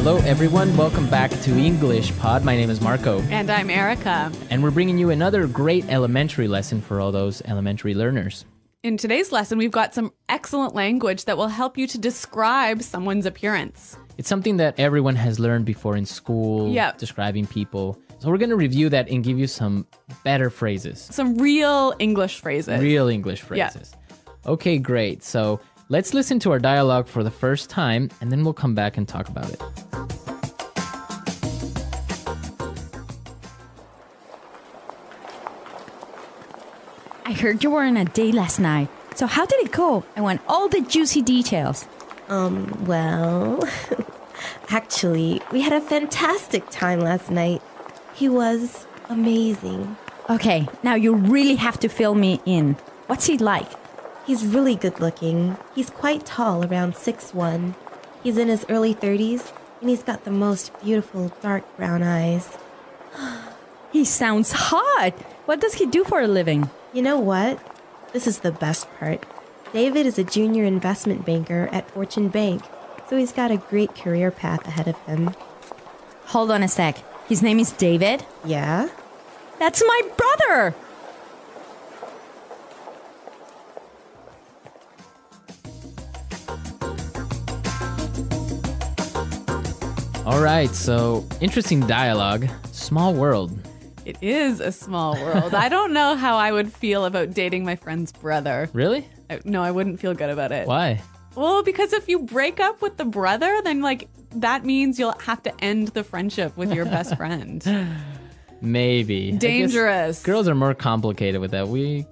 Hello, everyone. Welcome back to English Pod. My name is Marco. And I'm Erica. And we're bringing you another great elementary lesson for all those elementary learners. In today's lesson, we've got some excellent language that will help you to describe someone's appearance. It's something that everyone has learned before in school, describing people. So we're going to review that and give you some better phrases. Some real English phrases. Real English phrases. Yeah. Okay, great. So let's listen to our dialogue for the first time, and then we'll come back and talk about it. I heard you were on a date last night. So how did it go? I want all the juicy details. Well, actually, we had a fantastic time last night. He was amazing. Okay, now you really have to fill me in. What's he like? He's really good looking. He's quite tall, around 6'1". He's in his early 30s, and he's got the most beautiful dark brown eyes. He sounds hot. What does he do for a living? You know what? This is the best part. David is a junior investment banker at Fortune Bank, so he's got a great career path ahead of him. Hold on a sec. His name is David? Yeah? That's my brother! All right, so interesting dialogue. Small world. It is a small world. I don't know how I would feel about dating my friend's brother. Really? No, I wouldn't feel good about it. Why? Well, because if you break up with the brother, then that means you'll have to end the friendship with your best friend. Maybe. Dangerous. Girls are more complicated with that. We're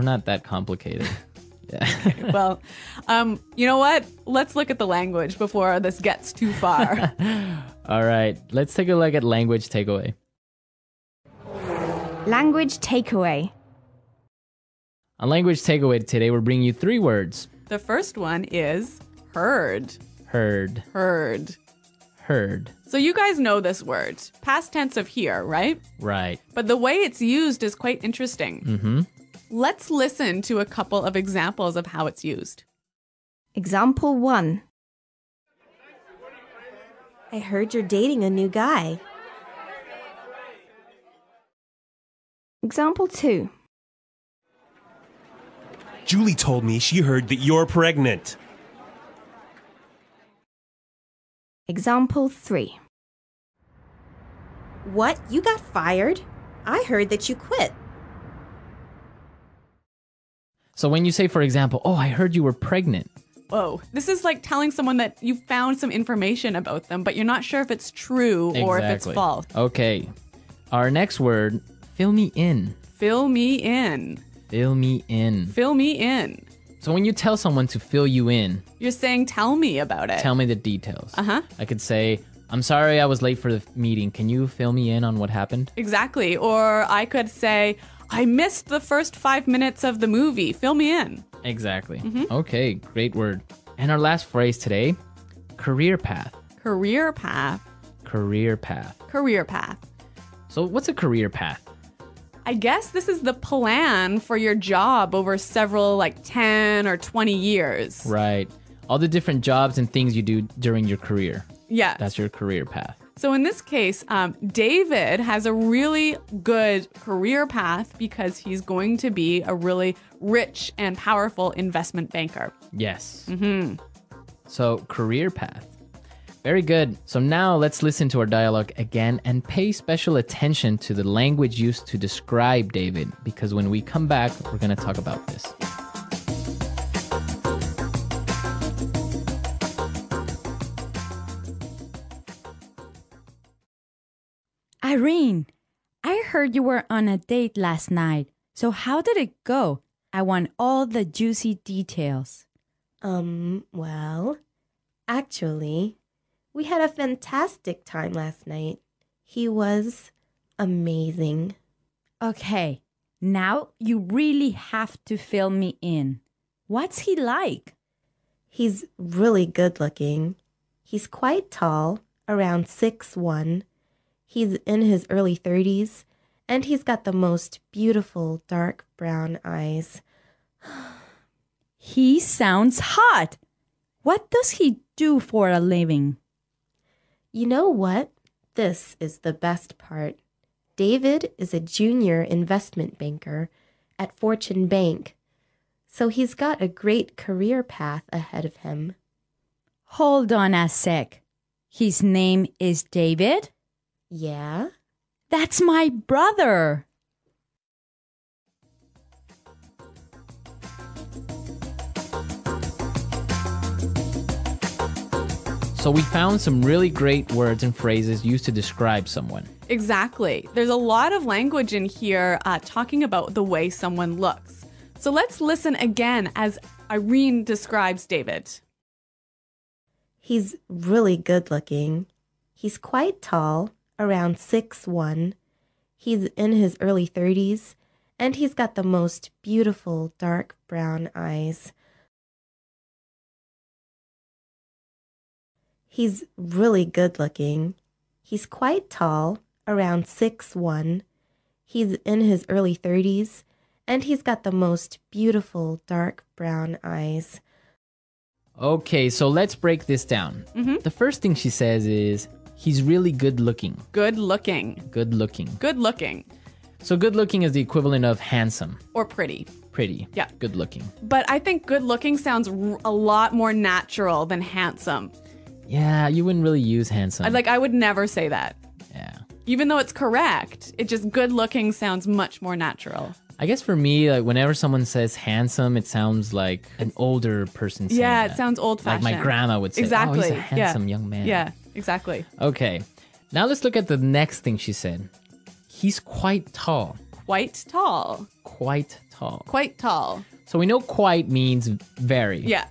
not that complicated. Yeah. Okay, well, you know what? Let's look at the language before this gets too far. All right, let's take a look at language takeaway. Language takeaway. On language takeaway today, we're bringing you 3 words. The first one is heard. Heard. Heard. Heard. So you guys know this word. Past tense of hear, right? Right. But the way it's used is quite interesting. Mm-hmm. Let's listen to a couple of examples of how it's used. Example 1. I heard you're dating a new guy. Example 2. Julie told me she heard that you're pregnant. Example 3. What? You got fired? I heard that you quit. So when you say, for example, oh, I heard you were pregnant. Whoa. This is like telling someone that you found some information about them, but you're not sure if it's true or if it's false. Okay. Our next word, fill me in. Fill me in. Fill me in. Fill me in. So when you tell someone to fill you in, you're saying, tell me about it. Tell me the details. Uh-huh. I could say, I'm sorry I was late for the meeting. Can you fill me in on what happened? Exactly. Or I could say, I missed the first 5 minutes of the movie. Fill me in. Exactly. Mm-hmm. Okay, great word. And our last phrase today, career path. Career path. Career path. Career path. So what's a career path? I guess this is the plan for your job over several 10 or 20 years. Right. All the different jobs and things you do during your career. Yeah. That's your career path. So in this case, David has a really good career path because he's going to be a really rich and powerful investment banker. Yes. Mm-hmm. So career path. Very good. So now let's listen to our dialogue again and pay special attention to the language used to describe David, because when we come back, we're going to talk about this. Irene, I heard you were on a date last night. So how did it go? I want all the juicy details. Well, actually, we had a fantastic time last night. He was amazing. Okay, now you really have to fill me in. What's he like? He's really good looking. He's quite tall, around 6'1". He's in his early 30s, and he's got the most beautiful dark brown eyes. He sounds hot. What does he do for a living? You know what? This is the best part. David is a junior investment banker at Fortune Bank, so he's got a great career path ahead of him. Hold on a sec. His name is David? Yeah? That's my brother. So we found some really great words and phrases used to describe someone. Exactly. There's a lot of language in here talking about the way someone looks. So let's listen again as Irene describes David. He's really good looking. He's quite tall, around 6'1". He's in his early 30s, and he's got the most beautiful dark brown eyes. He's really good looking. He's quite tall, around 6'1". He's in his early 30s, and he's got the most beautiful dark brown eyes. Okay, so let's break this down. The first thing she says is, he's really good looking. Good looking. Good looking. Good looking. So good looking is the equivalent of handsome. Or pretty. Pretty. Yeah. Good looking. But I think good looking sounds a lot more natural than handsome. Yeah, you wouldn't really use handsome. I would never say that. Yeah. Even though it's correct, it just good looking sounds much more natural. I guess for me, like whenever someone says handsome, it sounds like an older person saying Yeah, that. it sounds old Like fashioned. my grandma would say, Exactly. oh, he's a handsome young man. Yeah, exactly. Okay. Now let's look at the next thing she said. He's quite tall. Quite tall. Quite tall. Quite tall. So we know quite means very. Yeah.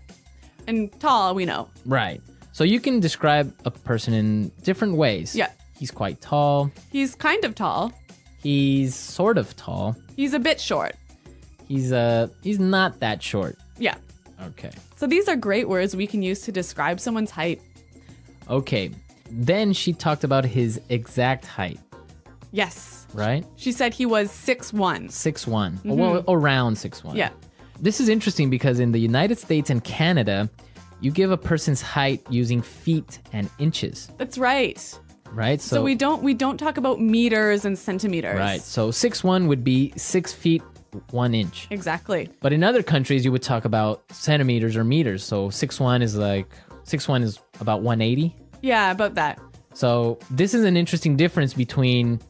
And tall, we know. Right. So you can describe a person in different ways. Yeah. He's quite tall. He's kind of tall. He's sort of tall. He's a bit short. He's not that short. Yeah. Okay. So these are great words we can use to describe someone's height. Okay. Then she talked about his exact height, Yes. right? She said he was 6'1". 6'1". Well, around 6'1". Yeah. This is interesting because in the United States and Canada, you give a person's height using feet and inches, That's right. right? So we don't talk about meters and centimeters. Right. So 6'1" would be 6 feet 1 inch. Exactly. But in other countries, you would talk about centimeters or meters. So 6'1" is about 180. Yeah, about that. So this is an interesting difference between.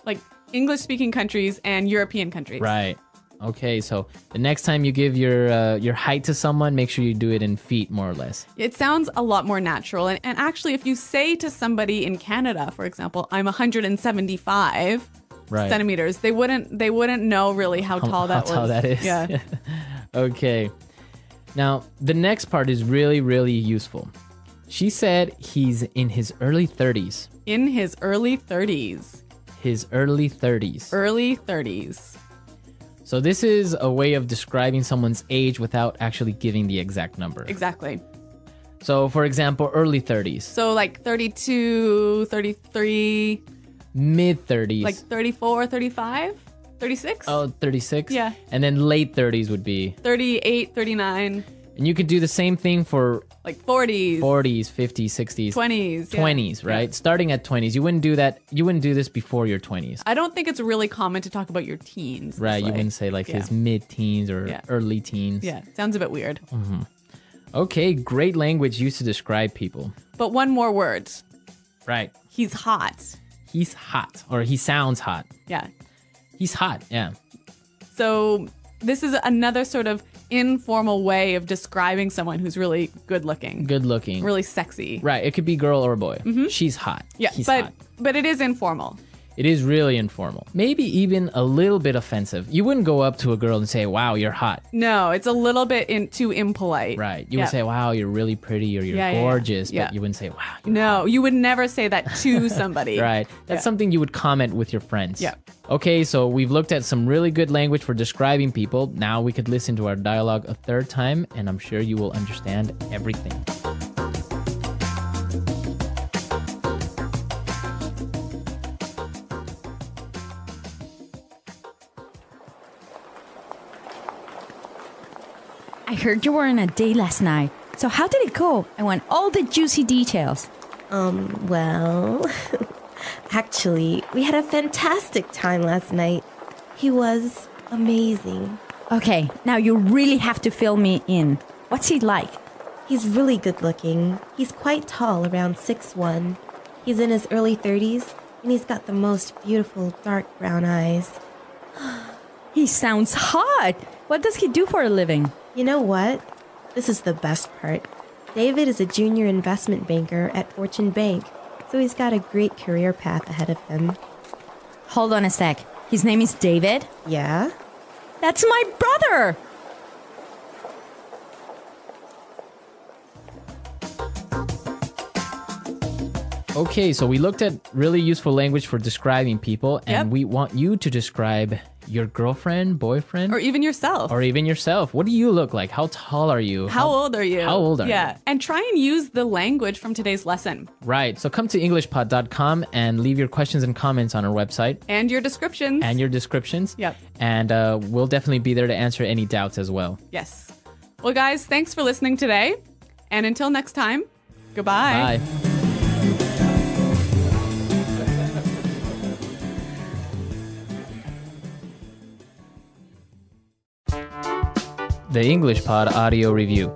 Like English speaking countries and European countries. Right. Okay. So the next time you give your height to someone, make sure you do it in feet, more or less. It sounds a lot more natural. And actually, if you say to somebody in Canada, for example, I'm 175 Right. centimeters, they wouldn't know really how tall that was. How tall that is. Yeah. Okay. Now, the next part is really, really useful. She said he's in his early 30s. In his early 30s. His early 30s. Early 30s. So this is a way of describing someone's age without actually giving the exact number. Exactly. So, for example, early 30s. So like 32, 33, Mid 30s. like 34, 35, 36? Oh, 36? Yeah. And then late 30s would be. 38, 39, And you could do the same thing for like 40s, 40s, 50s, 60s. 20s. yeah. 20s, right? Yeah. Starting at 20s. You wouldn't do that. You wouldn't do this before your 20s. I don't think it's really common to talk about your teens. this Right, you way. wouldn't say like Yeah. his mid-teens or Yeah. early teens. Yeah, sounds a bit weird. Okay, great language used to describe people. But one more word. Right. He's hot. He's hot, or he sounds hot. Yeah. He's hot, yeah. So this is another sort of informal way of describing someone who's really good looking, Good looking. really sexy. Right, it could be girl or boy. She's hot. Yeah, He's but hot. but it is informal. It is really informal. Maybe even a little bit offensive. You wouldn't go up to a girl and say, wow, you're hot. No, it's a little bit too impolite. Right. You Yeah. would say, wow, you're really pretty or you're Yeah, yeah, yeah. gorgeous. Yeah. But you wouldn't say, wow, you're No, you would never say that to somebody. Right. That's Yeah. something you would comment with your friends. Yeah. Okay, so we've looked at some really good language for describing people. Now we could listen to our dialogue a third time, and I'm sure you will understand everything. I heard you were on a date last night. So how did it go? I want all the juicy details. Well, actually, we had a fantastic time last night. He was amazing. Okay, now you really have to fill me in. What's he like? He's really good looking. He's quite tall, around 6'1". He's in his early 30s, and he's got the most beautiful dark brown eyes. He sounds hot. What does he do for a living? You know what? This is the best part. David is a junior investment banker at Fortune Bank, so he's got a great career path ahead of him. Hold on a sec. His name is David? Yeah? That's my brother! Okay, so we looked at really useful language for describing people, and Yep. we want you to describe your girlfriend, boyfriend, Or even yourself. or even yourself. What do you look like? How tall are you? How old are you? How old are you? Yeah. And try and use the language from today's lesson Right. So come to EnglishPod.com and leave your questions and comments on our website and your descriptions. and your descriptions. Yep. And we'll definitely be there to answer any doubts as well. Yes. Well, guys, thanks for listening today. And until next time, goodbye. Bye. The English Pod Audio Review.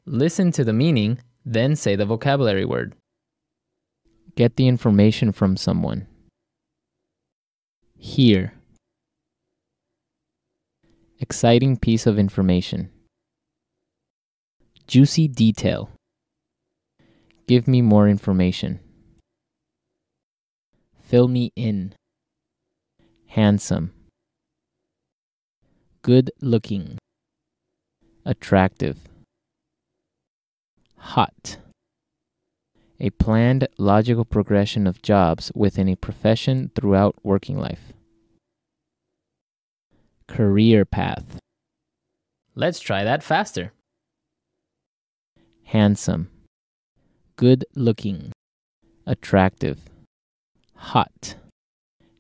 Listen to the meaning, then say the vocabulary word. Get the information from someone. Hear. Exciting piece of information. Juicy detail. Give me more information. Fill me in. Handsome. Good looking. Attractive. Hot. A planned, logical progression of jobs within a profession throughout working life. Career path. Let's try that faster. Handsome. Good looking. Attractive. Hot.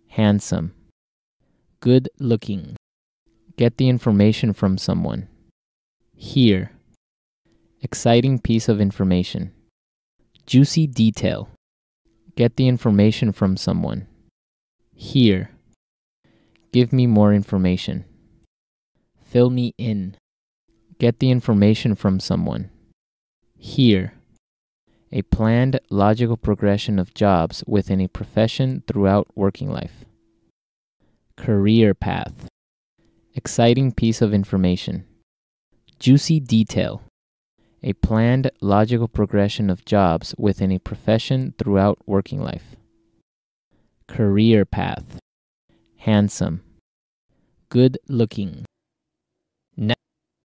Handsome. Good looking. Get the information from someone. Hear. Exciting piece of information. Juicy detail. Get the information from someone. Hear. Give me more information. Fill me in. Get the information from someone. Hear. A planned, logical progression of jobs within a profession throughout working life. Career path. Exciting piece of information. Juicy detail. A planned, logical progression of jobs within a profession throughout working life. Career path. Handsome. Good looking.